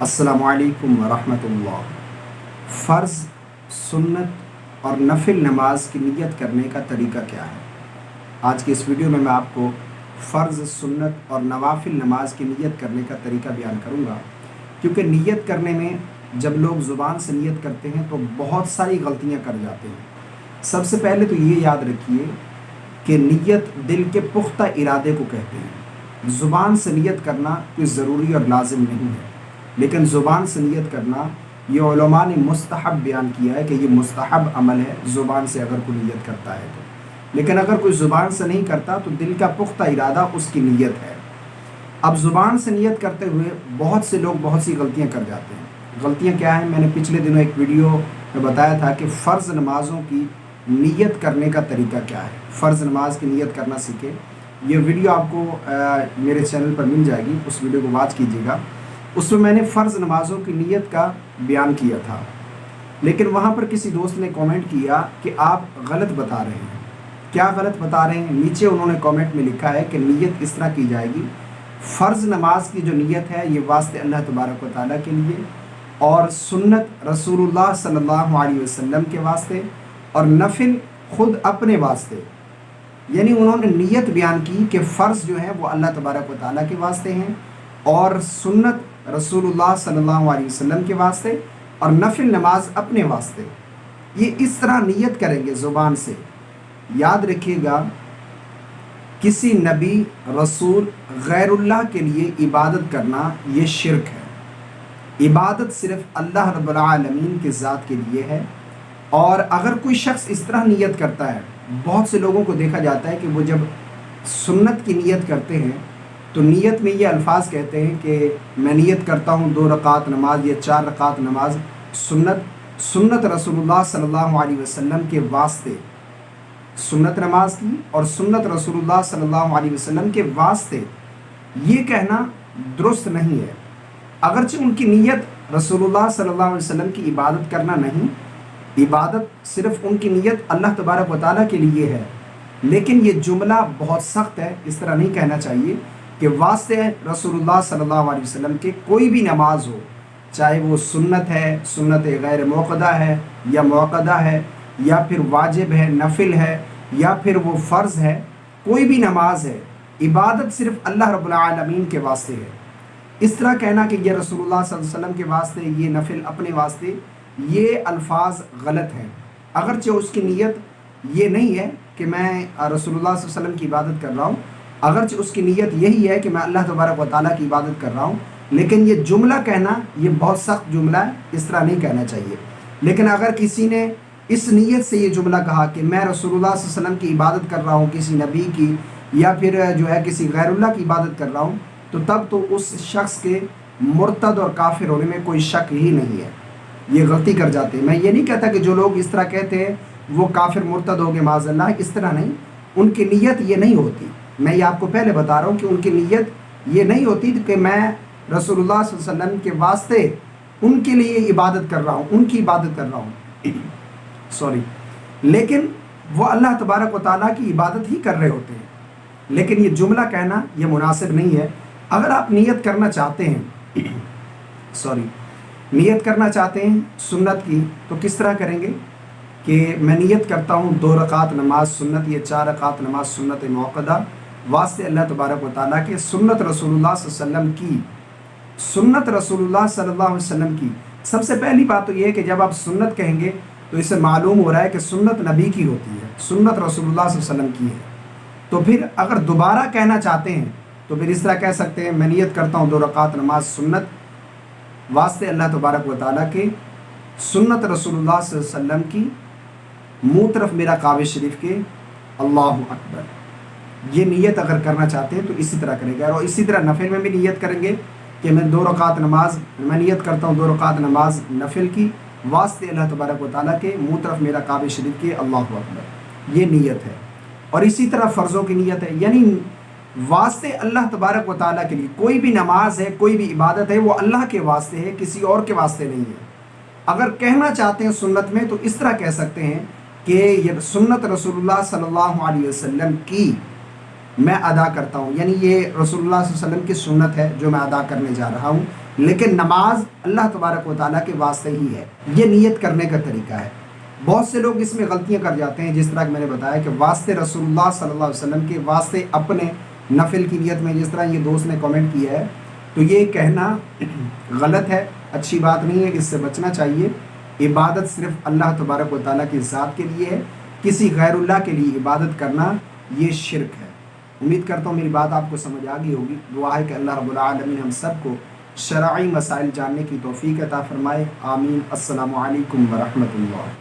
अस्सलामु अलैकुम वरहमतुल्लाह। फ़र्ज़, सुन्नत और नफिल नमाज की नियत करने का तरीका क्या है? आज के इस वीडियो में मैं आपको फ़र्ज़, सुन्नत और नवाफिल नमाज की नियत करने का तरीका बयान करूँगा, क्योंकि नियत करने में जब लोग ज़ुबान से नियत करते हैं तो बहुत सारी गलतियाँ कर जाते हैं। सबसे पहले तो ये याद रखिए कि नियत दिल के पुख्ता इरादे को कहते हैं। ज़ुबान से नियत करना कोई ज़रूरी और लाजिम नहीं है, लेकिन ज़ुबान से नियत करना ये उलमा ने मुस्तहब बयान किया है कि ये मुस्तहब अमल है ज़ुबान से अगर कोई नियत करता है तो। लेकिन अगर कोई ज़ुबान से नहीं करता तो दिल का पुख्ता इरादा उसकी नियत है। अब ज़ुबान से नियत करते हुए बहुत से लोग बहुत सी गलतियां कर जाते हैं। गलतियां क्या हैं? मैंने पिछले दिनों एक वीडियो में बताया था कि फ़र्ज़ नमाज़ों की नियत करने का तरीका क्या है। फ़र्ज़ नमाज की नियत करना सीखे। ये वीडियो आपको मेरे चैनल पर मिल जाएगी, उस वीडियो को वॉच कीजिएगा। उसमें मैंने फ़र्ज़ नमाज़ों की नियत का बयान किया था, लेकिन वहाँ पर किसी दोस्त ने कमेंट किया कि आप गलत बता रहे हैं। क्या गलत बता रहे हैं? नीचे उन्होंने कमेंट में लिखा है कि नियत इस तरह की जाएगी, फ़र्ज़ नमाज की जो नियत है ये वास्ते अल्लाह तबारक व तआला के लिए, और सुन्नत रसूलुल्लाह सल्लल्लाहु अलैहि वसल्लम के वास्ते, और नफिल ख़ुद अपने वास्ते। यानी उन्होंने नियत बयान की कि फ़र्ज़ जो है वो अल्लाह तबारक व तआला के वास्ते हैं, और सुन्नत रसूलुल्लाह सल्लल्लाहु अलैहि वसल्लम के वास्ते, और नफिल नमाज अपने वास्ते। ये इस तरह नियत करेंगे ज़ुबान से। याद रखिएगा, किसी नबी रसूल गैरुल्लाह के लिए इबादत करना ये शिरक है। इबादत सिर्फ़ अल्लाह रब्बुल आलमीन के ज़ात के लिए है। और अगर कोई शख्स इस तरह नियत करता है, बहुत से लोगों को देखा जाता है कि वो जब सुन्नत की नियत करते हैं तो नियत में ये अल्फाज कहते हैं कि मैं नियत करता हूँ 2 रकात नमाज या 4 रकात नमाज सुन्नत रसूलुल्लाह सल्लल्लाहु अलैहि वसल्लम के वास्ते, सुन्नत नमाज की और सुन्नत रसूलुल्लाह सल्लल्लाहु अलैहि वसल्लम के वास्ते। ये कहना दुरुस्त नहीं है। अगरचे उनकी नियत रसूलुल्लाह सल्लल्लाहु अलैहि वसल्लम की इबादत करना नहीं, इबादत सिर्फ़ उनकी नियत अल्लाह तबारक व तआला के लिए है, लेकिन ये जुमला बहुत सख्त है। इस तरह नहीं कहना चाहिए कि वास्ते रसूलुल्लाह सल्लल्लाहु अलैहि वसल्लम के कोई भी नमाज हो, चाहे वो सुन्नत है, सुन्नत गैर मौक़दा है या मौक़दा है, या फिर वाजिब है, नफिल है, या फिर वो फ़र्ज़ है, कोई भी नमाज है, इबादत सिर्फ़ अल्लाह रब्बुल आलमीन के वास्ते है। इस तरह कहना कि ये रसूलुल्लाह सल्लल्लाहु अलैहि वसल्लम के वास्ते, ये नफिल अपने वास्ते, ये अल्फाज गलत हैं। अगरचे उसकी नियत ये नहीं है कि मैं रसूलुल्लाह सल्लल्लाहु अलैहि वसल्लम की इबादत कर रहा हूँ, अगरचे उसकी नियत यही है कि मैं अल्लाह तबारक व तआला की इबादत कर रहा हूँ, लेकिन ये जुमला कहना ये बहुत सख्त जुमला है। इस तरह नहीं कहना चाहिए। लेकिन अगर किसी ने इस नियत से ये जुमला कहा कि मैं रसूलुल्लाह सल्लल्लाहु अलैहि वसल्लम की इबादत कर रहा हूँ, किसी नबी की, या फिर जो है किसी गैरुल्लाह की इबादत कर रहा हूँ, तो तब तो उस शख्स के मुर्तद और काफिर होने में कोई शक ही नहीं है। ये गलती कर जाते हैं। मैं ये नहीं कहता कि जो लोग इस तरह कहते हैं वो काफिर मुर्तद हो गए माज़अल्लाह, इस तरह नहीं। उनकी नियत ये नहीं होती। मैं ये आपको पहले बता रहा हूँ कि उनकी नियत ये नहीं होती कि मैं रसूलुल्लाह सल्लल्लाहु अलैहि वसल्लम के वास्ते उनके लिए इबादत कर रहा हूँ, उनकी इबादत कर रहा हूँ सॉरी, लेकिन वो अल्लाह तबारक व तआला की इबादत ही कर रहे होते हैं। लेकिन ये जुमला कहना ये मुनासिब नहीं है। अगर आप नियत करना चाहते हैं नियत करना चाहते हैं सुन्नत की, तो किस तरह करेंगे कि मैं नियत करता हूँ 2 रकात नमाज सुन्नत या 4 रकात नमाज सुन्नत मौक़दा वास्ते अल्लाह तबारक व तआला के, सुन्नत रसूलुल्लाह सल्लल्लाहु अलैहि वसल्लम की, सुन्नत रसूलुल्लाह सल्लल्लाहु अलैहि वसल्लम की। सबसे पहली बात तो ये है कि जब आप सुन्नत कहेंगे तो इससे मालूम हो रहा है कि सुन्नत नबी की होती है, सुन्नत रसूलुल्लाह सल्लल्लाहु अलैहि वसल्लम की है। तो फिर अगर दोबारा कहना चाहते हैं तो फिर इस तरह कह सकते हैं, मैं नियत करता हूँ 2 रकात नमाज सुन्नत वास्ते अल्लाह तबारक व तआला के, सुन्नत रसूलुल्लाह सल्लल्लाहु अलैहि वसल्लम की, मुँह तरफ मेरा काबे शरीफ के, अल्लाहु अकबर। ये नियत अगर करना चाहते हैं तो इसी तरह करेंगे। और इसी तरह नफिल में भी नियत करेंगे कि मैं 2 रकात नमाज, मैं नियत करता हूँ 2 रकात नमाज नफिल की वास्ते अल्लाह तबारक व तआला के, मुँह तरफ मेरा काबे शरीफ के, अल्लाहु अकबर। ये नियत है। और इसी तरह फ़र्ज़ों की नियत है, यानी वास्ते अल्लाह तबारक व तआला के लिए। कोई भी नमाज है, कोई भी इबादत है, वो अल्लाह के वास्ते है, किसी और के वास्ते नहीं है। अगर कहना चाहते हैं सुन्नत में तो इस तरह कह सकते हैं कि ये सुन्नत रसूलुल्लाह सल्लल्लाहु अलैहि वसल्लम की मैं अदा करता हूँ, यानी ये रसूलुल्लाह सल्लल्लाहु अलैहि वसल्लम की सुन्नत है जो मैं अदा करने जा रहा हूँ। لیکن نماز اللہ تبارک و تعالیٰ کے واسطے ہی ہے، یہ نیت کرنے کا طریقہ ہے۔ بہت سے لوگ اس میں غلطیاں کر جاتے ہیں، جس طرح کہ میں نے بتایا کہ واسطے رسول اللہ صلی اللہ علیہ وسلم کے واسطے اپنے نفل کی نیت میں، جس طرح یہ دوست نے کامنٹ کیا ہے، تو یہ کہنا غلط ہے، اچھی بات نہیں ہے، اس سے بچنا چاہیے۔ عبادت صرف اللہ تبارک و تعالیٰ کی ذات کے لیے ہے، کسی غیر اللہ کے لیے عبادت کرنا یہ شرک ہے۔ امید کرتا ہوں میری بات آپ کو سمجھ آ گئی ہوگی۔ دعا ہے کہ اللہ رب العالمین ہم سب کو شرعی مسائل جاننے کی توفیق عطا فرمائے، آمین۔ السلام علیکم ورحمۃ اللہ۔